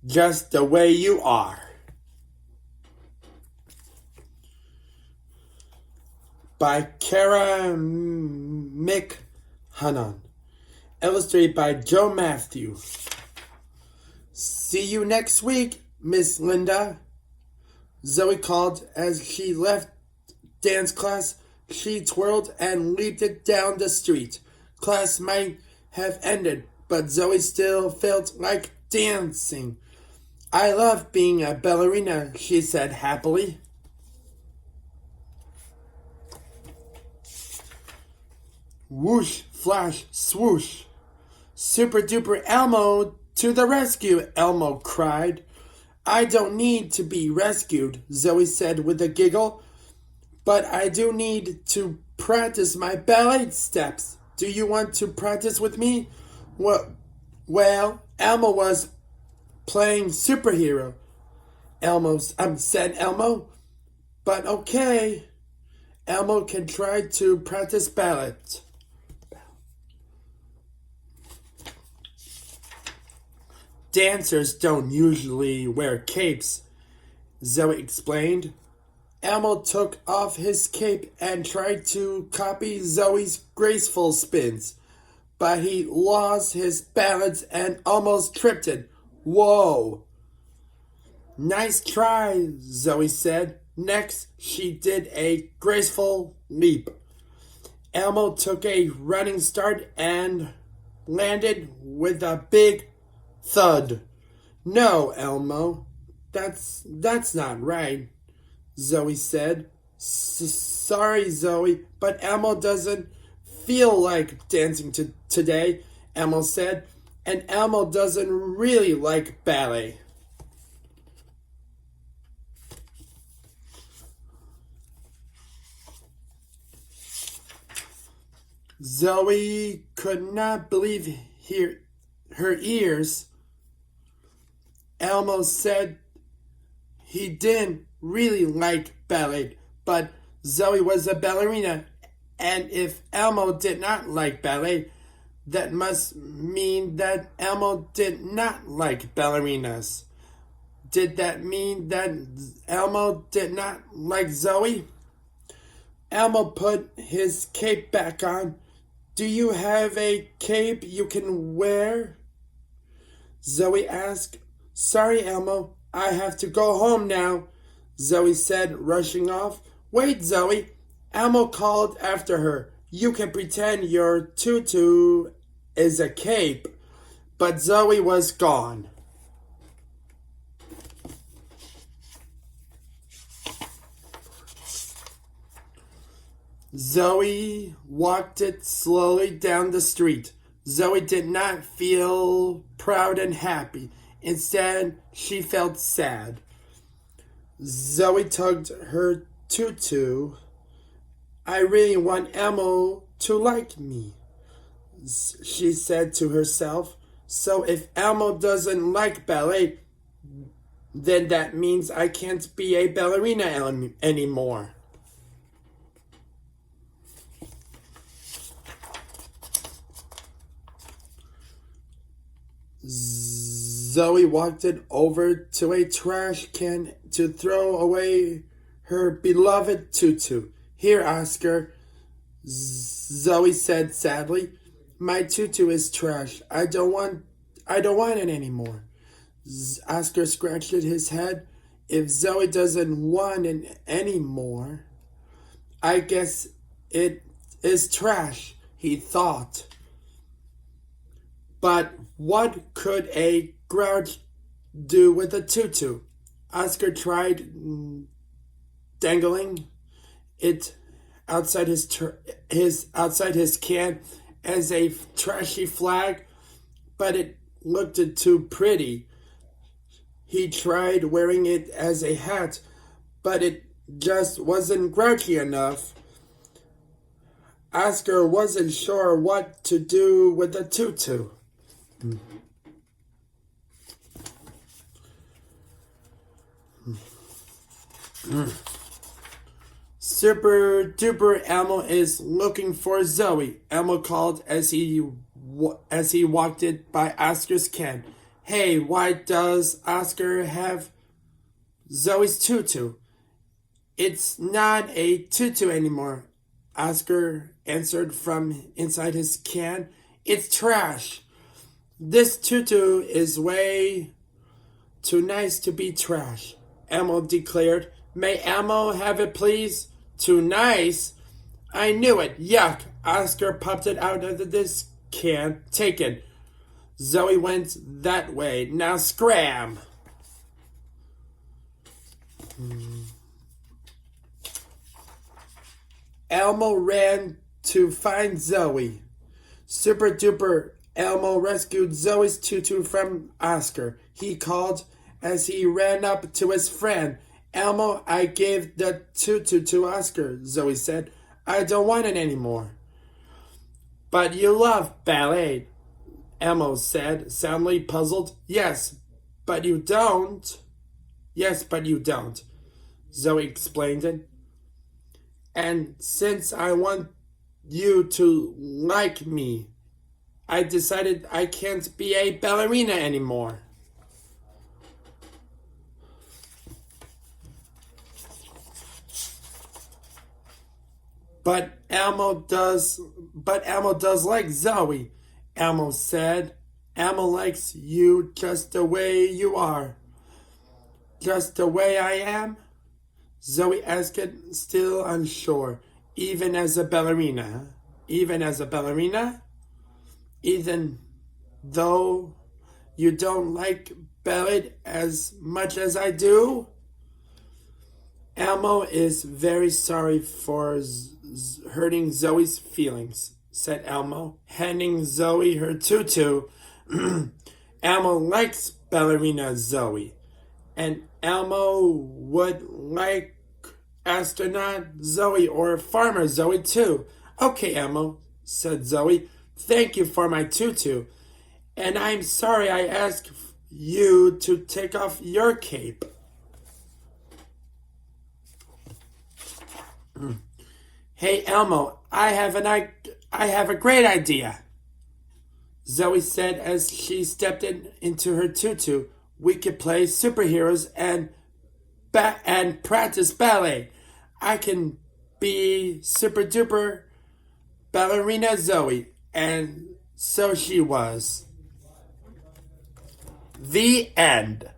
just the way you are. By Kara McHannon. Illustrated by Joe Matthew. See you next week, Miss Linda, Zoe called as she left dance class. She twirled and leaped it down the street. Class might have ended, but Zoe still felt like dancing. I love being a ballerina, she said happily. Whoosh, flash, swoosh. Super duper Elmo to the rescue, Elmo cried. I don't need to be rescued, Zoe said with a giggle. But I do need to practice my ballet steps. Do you want to practice with me? Well, Elmo was playing superhero. Said Elmo. But okay. Elmo can try to practice ballet. Dancers don't usually wear capes, Zoe explained. Elmo took off his cape and tried to copy Zoe's graceful spins, but he lost his balance and almost tripped it. Whoa! Nice try, Zoe said. Next, she did a graceful leap. Elmo took a running start and landed with a big thud. No, Elmo, that's not right, Zoe said. Sorry, Zoe, but Elmo doesn't feel like dancing today, Elmo said, and Elmo doesn't really like ballet. Zoe could not believe her ears. Elmo said he didn't really like ballet, but Zoe was a ballerina, and if Elmo did not like ballet, that must mean that Elmo did not like ballerinas. Did that mean that Elmo did not like Zoe? Elmo put his cape back on. Do you have a cape you can wear? Zoe asked. Sorry, Elmo, I have to go home now, Zoe said, rushing off. Wait, Zoe, Elmo called after her. You can pretend your tutu is a cape. But Zoe was gone. Zoe walked it slowly down the street. Zoe did not feel proud and happy. Instead, she felt sad. Zoe tugged her tutu. I really want Elmo to like me, she said to herself. So if Elmo doesn't like ballet, then that means I can't be a ballerina anymore. Zoe walked it over to a trash can to throw away her beloved tutu. Here, Oscar, Zoe said sadly. My tutu is trash. I don't want it anymore. Oscar scratched his head. If Zoe doesn't want it anymore, I guess it is trash, he thought. But what could a grouch do with a tutu? Oscar tried dangling it outside his can as a trashy flag, but it looked too pretty. He tried wearing it as a hat, but it just wasn't grouchy enough. Oscar wasn't sure what to do with a tutu. Super duper Elmo is looking for Zoe, Elmo called as he walked it by Oscar's can. Hey, why does Oscar have Zoe's tutu? It's not a tutu anymore, Oscar answered from inside his can. It's trash. This tutu is way too nice to be trash, Elmo declared. May Elmo have it, please? Too nice? I knew it. Yuck. Oscar popped it out of this can. Taken. Zoe went that way. Now scram. Elmo ran to find Zoe. Super duper Elmo rescued Zoe's tutu from Oscar. He called as he ran up to his friend. Elmo, I gave the tutu to Oscar, Zoe said. I don't want it anymore. But you love ballet, Elmo said, soundly puzzled. Yes, but you don't. Yes, but you don't, Zoe explained it. And since I want you to like me, I decided I can't be a ballerina anymore. But Elmo does like Zoe, Elmo said. Elmo likes you just the way you are. Just the way I am? Zoe asked, still unsure. Even as a ballerina? Even as a ballerina? Even though you don't like ballet as much as I do? Elmo is very sorry for hurting Zoe's feelings, said Elmo, handing Zoe her tutu. Elmo likes ballerina Zoe, and Elmo would like astronaut Zoe or farmer Zoe too. Okay, Elmo, said Zoe. Thank you for my tutu. And I'm sorry I asked you to take off your cape. Hey, Elmo, I have a great idea, Zoe said as she stepped into her tutu. We could play superheroes and practice ballet. I can be super duper ballerina Zoe. And so she was. The end.